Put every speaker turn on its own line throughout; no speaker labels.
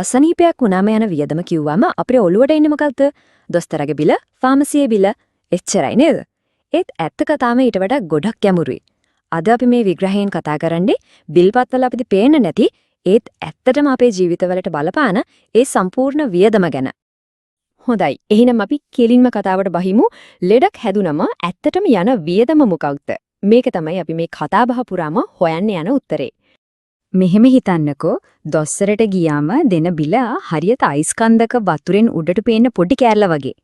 අසනීපයක් වුණාම යන වියදම කිව්වම අපේ ඔළුවට එන්නේ මොකක්ද? දොස්තරගේ බිල, ෆාමසියේ බිල, එච්චරයි නේද? ඒත් ඇත්ත කතාවම ඊට වඩා ගොඩක් ගැඹුරුයි. අද අපි මේ විග්‍රහයෙන් කතා කරන්නේ බිල්පත්වල අපිට පේන්නේ නැති ඒත් ඇත්තටම අපේ ජීවිතවලට බලපාන ඒ සම්පූර්ණ වියදම ගැන. හොඳයි. එහෙනම් අපි කෙලින්ම කතාවට බහිමු. ලෙඩක් හැදුනම ඇත්තටම යන වියදම මොකක්ද? මේක තමයි අපි මේ කතා බහ පුරාම හොයන්න යන උත්තරේ. මෙහෙම හිතන්නකෝ දොස්තරට ගියාම දෙන බිල හරියට අයිස්කන්දක වතුරෙන් උඩට පේන පොඩි කෑල්ල වගේ.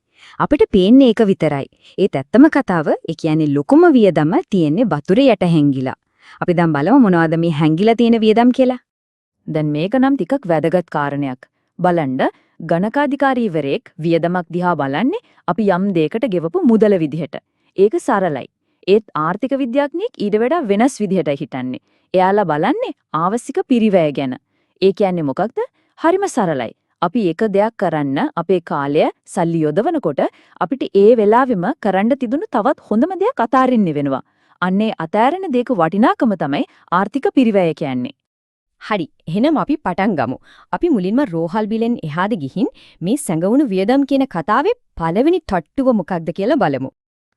අපිට පේන්නේ ඒක විතරයි. ඒත් ඇත්තම කතාව ඒ කියන්නේ ලොකුම වියදම තියෙන්නේ වතුරේ යට හැංගිලා. අපි දැන් බලමු මොනවද මේ හැංගිලා තියෙන වියදම් කියලා. දැන් මේක නම් ටිකක් වැදගත් කාරණයක්. බලන්න ගණකාධිකාරීවරයෙක් වියදමක් දිහා බලන්නේ අපි යම් දෙයකට ගෙවපු මුදල විදිහට. ඒක සරලයි. ඒත් ආර්ථික විද්‍යාඥයෙක් ඊට වඩා වෙනස් විදිහටයි හිතන්නේ. එයාලා බලන්නේ ආවශ්‍යක පිරිවැය ගැන. ඒ කියන්නේ මොකක්ද? හරිම සරලයි. අපි එක දෙයක් කරන්න අපේ කාලය සල්ලි යොදවනකොට අපිට ඒ වෙලාවෙම කරන්න තිබුණු තවත් හොඳම දෙයක් අතාරින්න වෙනවා. අන්නේ අතාරින දෙයක වටිනාකම තමයි ආර්ථික පිරිවැය කියන්නේ. හරි. එහෙනම් අපි පටන් ගමු. අපි මුලින්ම රෝහල් බිලෙන් එහාට ගිහින් මේ සැඟවුණු වියදම් කියන කතාවේ පළවෙනි තට්ටුව මොකක්ද කියලා බලමු.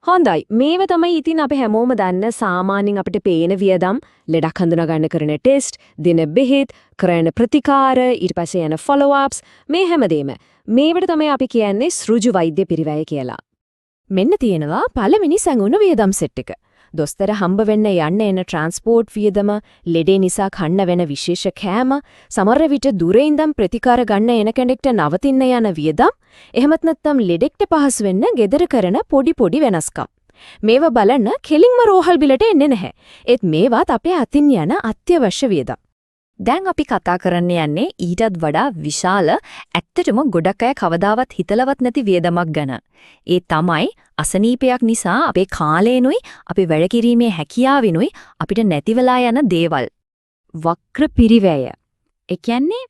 හොඳයි. මේව තමයි ඉතින් අපි හැමෝම දන්න සාමාන්‍යයෙන් අපිට පේන වියදම්. ලෙඩක් හඳුනා ගන්න කරන ටෙස්ට්, දින බෙහෙත්, කරන ප්‍රතිකාර, ඊට පස්සේ යන ෆලෝ අප්ස් මේ හැමදේම. මේවට තමයි අපි කියන්නේ සෘජු වෛද්‍ය පිරිවැය කියලා. මෙන්න තියෙනවා පළවෙනි සැඟවුණු වියදම් සෙට් එක. දොස්තර හම්බ වෙන්න යන්න එන ට්‍රාන්ස්පෝර්ට් වියදම, ලෙඩේ නිසා කන්න වෙන විශේෂ කෑම, සමහර විට දුරේ ඉඳන් ප්‍රතිකාර ගන්න එන කෙනෙක්ට නවතින්න යන වියදම්, එහෙමත් නැත්නම් ලෙඩෙක්ට පහසු වෙන්න ගෙදර කරන පොඩි වෙනස්කම්. මේව බලන්න කෙලින්ම රෝහල් බිලට එන්නේ නැහැ. ඒත් මේවත් අපේ අතින් යන අත්‍යවශ්‍ය වියදම්. දැන් අපි කතා කරන්න යන්නේ ඊටත් වඩා විශාල ඇත්තටම ගොඩක් අය කවදාවත් හිතලවත් නැති වියදමක් ගැන. ඒ තමයි අසනීපයක් නිසා අපේ කාලේනුයි අපේ වැඩ කිරීමේ හැකියාවෙනුයි අපිට නැති වෙලා යන දේවල්. වක්‍ර පිරිවැය. ඒ කියන්නේ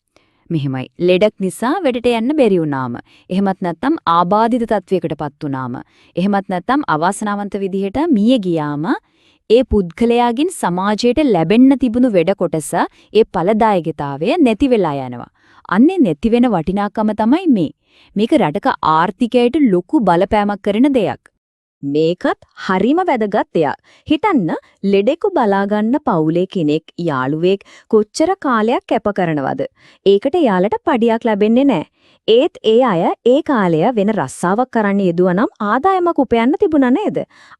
මෙහෙමයි. ලෙඩක් නිසා වැඩට යන්න බැරි වුණාම, එහෙමත් නැත්නම් ආබාධිත තත්වයකටපත් වුණාම, එහෙමත් නැත්නම් අවාසනාවන්ත විදිහට මිය ගියාම ඒ පුද්ගලයාගෙන් සමාජයට ලැබෙන්න තිබුණු වැඩ කොටස ඒ ඵලදායකතාවය නැති වෙලා යනවා. අන්නේ නැති වෙන වටිනාකම තමයි මේ. මේක රටක ආර්ථිකයට ලොකු බලපෑමක් කරන දෙයක්. මේකත් හරිම වැදගත් දෙයක්. හිතන්න ලෙඩෙකු බලා ගන්න පවුලේ කෙනෙක් යාළුවෙක් කොච්චර කාලයක් කැප කරනවද? ඒකට යාලට පඩියක් ලැබෙන්නේ නැහැ. ඒත් ඒ අය ඒ කාලය වෙන රස්සාවක් කරන්න යෙදුවනම් ආදායමක් උපයන්න තිබුණා නේද?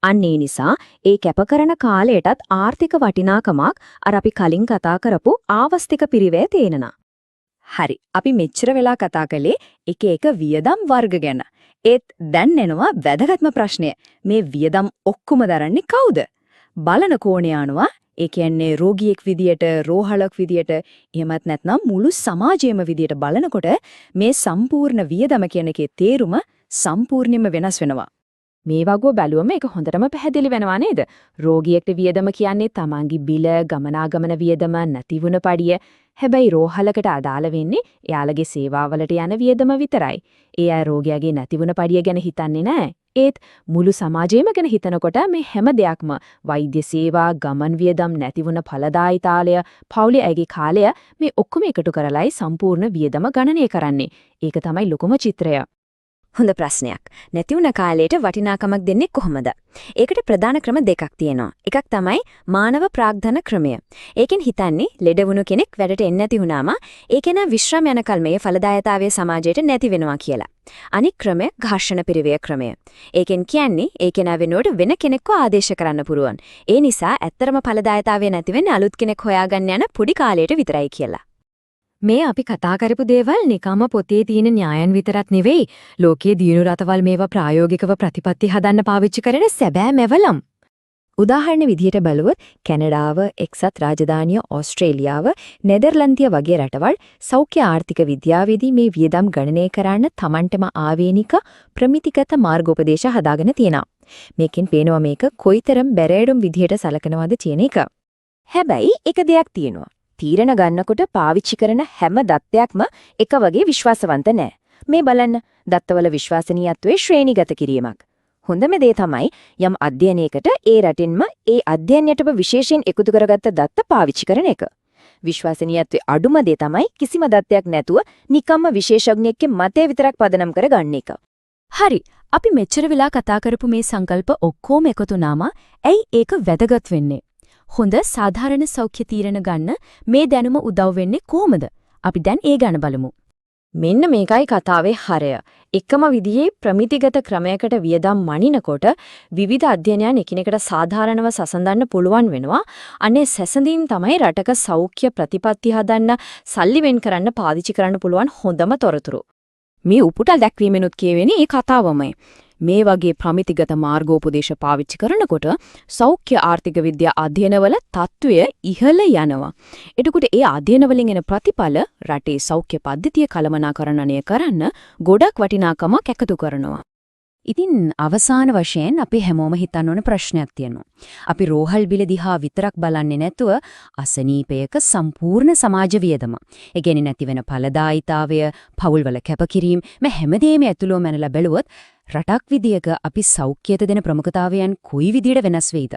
අන්න ඒ නිසා ඒ කැප කරන කාලයටත් ආර්ථික වටිනාකමක් අර අපි කලින් කතා කරපු ආවස්තික පිරිවැය තේනවා. හරි. අපි මෙච්චර වෙලා කතා කළේ එක වියදම් වර්ග ගැන. ඒත් දැන් එනවා වැදගත්ම ප්‍රශ්නය. මේ වියදම් ඔක්කොම දරන්නේ කවුද? බලන කෝණය අනුව ඒ කියන්නේ රෝගියෙක් විදියට, රෝහලක් විදියට, එහෙමත් නැත්නම් මුළු සමාජයේම විදියට බලනකොට මේ සම්පූර්ණ වියදම කියන එකේ තේරුම සම්පූර්ණයෙන්ම වෙනස් වෙනවා. මේ වගෝ බැලුවම ඒක හොඳටම පැහැදිලි වෙනවා නේද? රෝගියෙක්ට වියදම කියන්නේ තමන්ගේ බිල, ගමනාගමන වියදම, නැතිවුණ පඩිය. හැබැයි රෝහලකට අදාළ වෙන්නේ එයාලගේ සේවාවලට යන වියදම විතරයි. ඒ අය රෝගියාගේ නැතිවුණ පඩිය ගැන හිතන්නේ නැහැ. ඒත් මුළු සමාජයම ගැන හිතනකොට මේ හැම දෙයක්ම වෛද්‍ය සේවා, ගමන් වියදම්, නැතිවුණ ඵලදායිතාලය, පවුලේ අයගේ කාලය මේ ඔක්කොම එකතු කරලායි සම්පූර්ණ වියදම ගණනය කරන්නේ. ඒක තමයි ලොකුම චිත්‍රය. හොඳ ප්‍රශ්නයක්. නැතිවුණ කාලයට වටිනාකමක් දෙන්නේ කොහොමද? ඒකට ප්‍රධාන ක්‍රම දෙකක් තියෙනවා. එකක් තමයි මානව ප්‍රාග්ධන ක්‍රමය. ඒකෙන් හිතන්නේ ලෙඩ වුණු කෙනෙක් වැඩට එන්නේ නැති වුණාම ඒ කෙනා විශ්‍රාම යන කල්මේ ඵලදායතාවයේ සමාජයට නැති වෙනවා කියලා. අනික් ක්‍රමය ඝර්ෂණ පිරිවැය ක්‍රමය. ඒකෙන් කියන්නේ ඒ කෙනා වෙනුවට වෙන කෙනෙක්ව ආදේශ කරන්න පුරුවන්. ඒ නිසා ඇත්තරම ඵලදායතාවය නැති වෙන්නේ අලුත් කෙනෙක් හොයාගන්න යන පොඩි කාලයට විතරයි කියලා. මේ අපි කතා කරපු දේවල් නිකම්ම පොතේ තියෙන න්‍යායන් විතරක් නෙවෙයි. ලෝකයේ දියුණු රටවල් මේවා ප්‍රායෝගිකව ප්‍රතිපත්ති හදන්න පාවිච්චි කරන සැබෑ මෙවලම්. උදාහරණ විදිහට බලුවොත් කැනඩාව, එක්සත් රාජධානිය ඕස්ට්‍රේලියාව, නෙදර්ලන්තය වගේ රටවල් සෞඛ්‍ය ආර්ථික විද්‍යාවේදී මේ වියදම් ගණනය කරන්න Tamanටම ආවේනික ප්‍රමිතිගත මාර්ගෝපදේශ හදාගෙන තියෙනවා. මේකෙන් පේනවා මේක කොයිතරම් බැරෑඩුම් විදිහට සලකනවද කියන එක. හැබැයි එක දෙයක් තියෙනවා. තීරණ ගන්නකොට පාවිච්චි කරන හැම දත්තයක්ම එක වගේ විශ්වාසවන්ත නැහැ. මේ බලන්න දත්තවල විශ්වසනීයත්වයේ ශ්‍රේණිගත කිරීමක්. හොඳම දේ තමයි යම් අධ්‍යයනයකට ඒ රටින්ම ඒ අධ්‍යයනයටම විශේෂයෙන් එකතු කරගත්ත දත්ත පාවිච්චි කරන එක.
විශ්වසනීයත්වයේ අඩුම දේ තමයි කිසිම දත්තයක් නැතුව නිකම්ම විශේෂඥයෙක්ගේ මතය විතරක් පදනම් කරගන්න එක.
හරි. අපි මෙච්චර වෙලා කතා කරපු මේ සංකල්ප ඔක්කොම එකතු වුණාම ඇයි ඒක වැදගත් වෙන්නේ? හොඳ සාධාරණ සෞඛ්‍ය තීරණ ගන්න මේ දැනුම උදව් වෙන්නේ කොහොමද? අපි දැන් ඒ ගැන බලමු.
මෙන්න මේකයි කතාවේ හරය. එකම විදිහේ ප්‍රමිතිගත ක්‍රමයකට වියදම් මනිනකොට විවිධ අධ්‍යයනයන් එකිනෙකට සාධාරණව සසඳන්න පුළුවන් වෙනවා. අනේ සැසඳීම් තමයි රටක සෞඛ්‍ය ප්‍රතිපත්ති හදන්න, සල්ලි වෙන් කරන්න පාවිච්චි කරන්න පුළුවන් හොඳම තොරතුරු.
මේ උපුටල් දැක්වීමෙනුත් කියවෙන්නේ ඒ කතාවමයි. මේ වගේ ප්‍රමිතිගත මාර්ගෝපදේශ පාවිච්චි කරනකොට සෞඛ්‍ය ආර්ථික විද්‍යා අධ්‍යයනවල තත්ත්වය ඉහළ යනවා. එතකොට ඒ අධ්‍යයනවලින් එන ප්‍රතිඵල රටේ සෞඛ්‍ය පද්ධතිය කළමනාකරණය කරන්න ගොඩක් වටිනාකමක් එකතු කරනවා. ඉතින් අවසාන වශයෙන් අපි හැමෝම හිතන්න ඕන ප්‍රශ්නයක් තියෙනවා. අපි රෝහල් බිල දිහා විතරක් බලන්නේ නැතුව අසනීපයක සම්පූර්ණ සමාජ වියදම. ඒ කියන්නේ නැති වෙන ඵලදායීතාවය, පවුල්වල කැපකිරීම මේ හැමදේම ඇතුළෝ මැනලා බැලුවොත් රටක් විදියක අපි සෞඛ්‍යයට දෙන ප්‍රමුඛතාවයන් කොයි විදියට වෙනස් වෙයිද?